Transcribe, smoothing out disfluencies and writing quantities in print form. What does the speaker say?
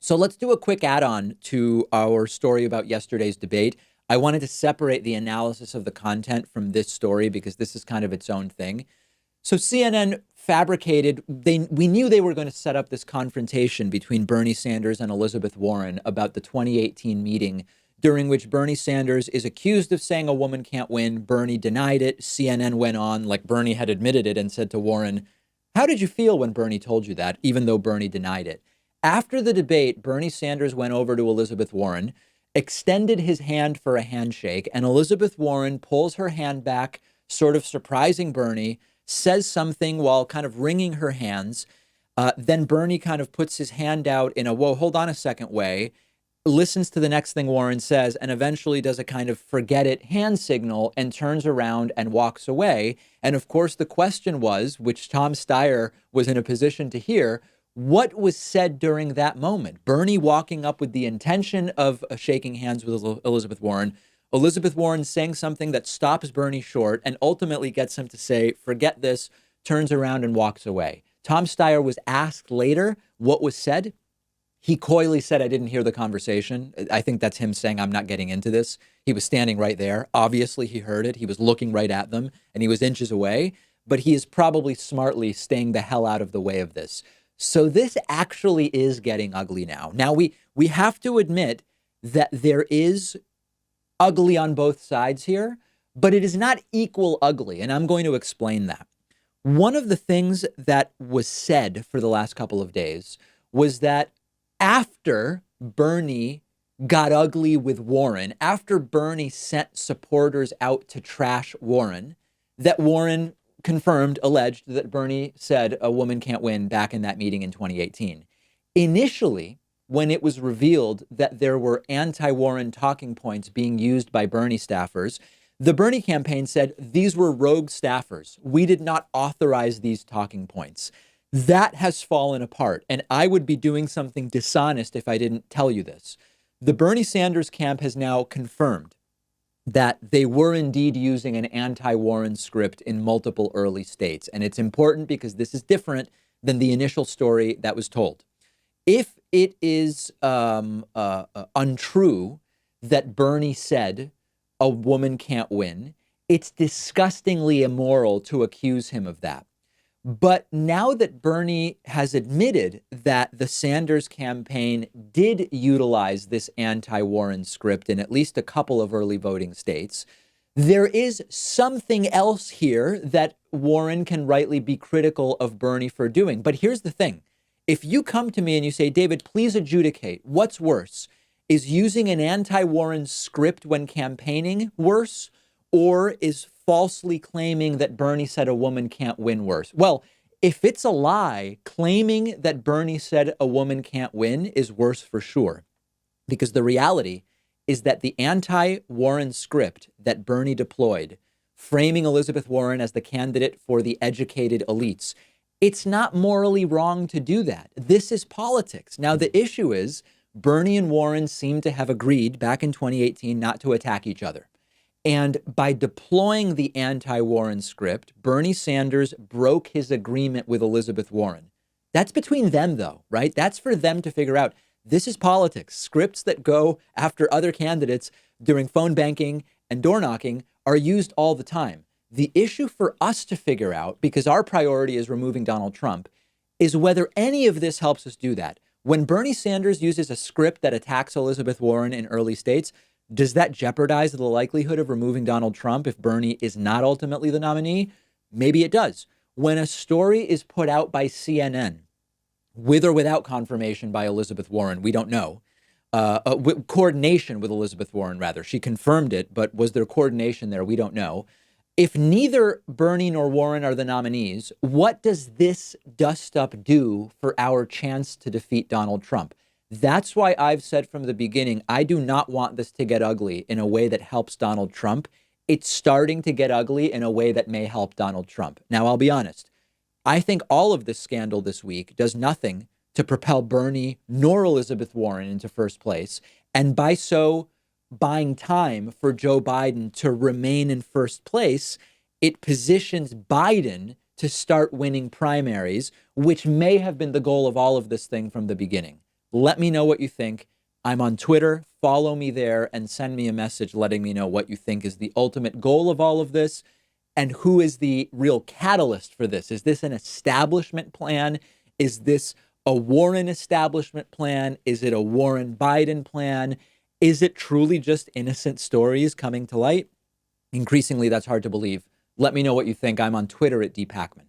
So let's do a quick add-on to our story about yesterday's debate. I wanted to separate the analysis of the content from this story because this is kind of its own thing. So CNN fabricated, we knew they were going to set up this confrontation between Bernie Sanders and Elizabeth Warren about the 2018 meeting during which Bernie Sanders is accused of saying a woman can't win. Bernie denied it. CNN went on like Bernie had admitted it and said to Warren, how did you feel when Bernie told you that, even though Bernie denied it? After the debate, Bernie Sanders went over to Elizabeth Warren, extended his hand for a handshake, and Elizabeth Warren pulls her hand back, sort of surprising Bernie, says something while kind of wringing her hands. Then Bernie kind of puts his hand out in a, whoa, hold on a second way, listens to the next thing Warren says, and eventually does a kind of forget it hand signal and turns around and walks away. And of course, the question was, which Tom Steyer was in a position to hear, what was said during that moment? Bernie walking up with the intention of shaking hands with Elizabeth Warren saying something that stops Bernie short and ultimately gets him to say, forget this, turns around and walks away. Tom Steyer was asked later what was said. He coyly said, I didn't hear the conversation. I think that's him saying, I'm not getting into this. He was standing right there. Obviously, he heard it. He was looking right at them and he was inches away, but he is probably smartly staying the hell out of the way of this. So this actually is getting ugly now. Now, we have to admit that there is ugly on both sides here, but it is not equal ugly. And I'm going to explain that. One of the things that was said for the last couple of days was that after Bernie got ugly with Warren, after Bernie sent supporters out to trash Warren, that Warren confirmed, alleged that Bernie said a woman can't win back in that meeting in 2018. Initially, when it was revealed that there were anti-Warren talking points being used by Bernie staffers, the Bernie campaign said these were rogue staffers. We did not authorize these talking points. That has fallen apart, and I would be doing something dishonest if I didn't tell you this. The Bernie Sanders camp has now confirmed that they were indeed using an anti-Warren script in multiple early states. And it's important because this is different than the initial story that was told. If it is untrue that Bernie said a woman can't win, it's disgustingly immoral to accuse him of that. But now that Bernie has admitted that the Sanders campaign did utilize this anti-Warren script in at least a couple of early voting states, there is something else here that Warren can rightly be critical of Bernie for doing. But here's the thing. If you come to me and you say, David, please adjudicate, what's worse? Is using an anti-Warren script when campaigning worse? Or is falsely claiming that Bernie said a woman can't win worse? Well, if it's a lie, claiming that Bernie said a woman can't win is worse for sure. Because the reality is that the anti-Warren script that Bernie deployed, framing Elizabeth Warren as the candidate for the educated elites, it's not morally wrong to do that. This is politics. Now, the issue is Bernie and Warren seem to have agreed back in 2018 not to attack each other. And by deploying the anti-Warren script, Bernie Sanders broke his agreement with Elizabeth Warren. That's between them, though, right? That's for them to figure out. This is politics. Scripts that go after other candidates during phone banking and door knocking are used all the time. The issue for us to figure out, because our priority is removing Donald Trump, is whether any of this helps us do that. When Bernie Sanders uses a script that attacks Elizabeth Warren in early states, does that jeopardize the likelihood of removing Donald Trump if Bernie is not ultimately the nominee? Maybe it does. When a story is put out by CNN, with or without confirmation by Elizabeth Warren, we don't know. Coordination with Elizabeth Warren, rather. She confirmed it, but was there coordination there? We don't know. If neither Bernie nor Warren are the nominees, what does this dust up do for our chance to defeat Donald Trump? That's why I've said from the beginning, I do not want this to get ugly in a way that helps Donald Trump. It's starting to get ugly in a way that may help Donald Trump. Now, I'll be honest. I think all of this scandal this week does nothing to propel Bernie nor Elizabeth Warren into first place. And by so buying time for Joe Biden to remain in first place, it positions Biden to start winning primaries, which may have been the goal of all of this thing from the beginning. Let me know what you think. I'm on Twitter. Follow me there and send me a message letting me know what you think is the ultimate goal of all of this and who is the real catalyst for this. Is this an establishment plan? Is this a Warren establishment plan? Is it a Warren Biden plan? Is it truly just innocent stories coming to light? Increasingly, that's hard to believe. Let me know what you think. I'm on Twitter at @dpakman.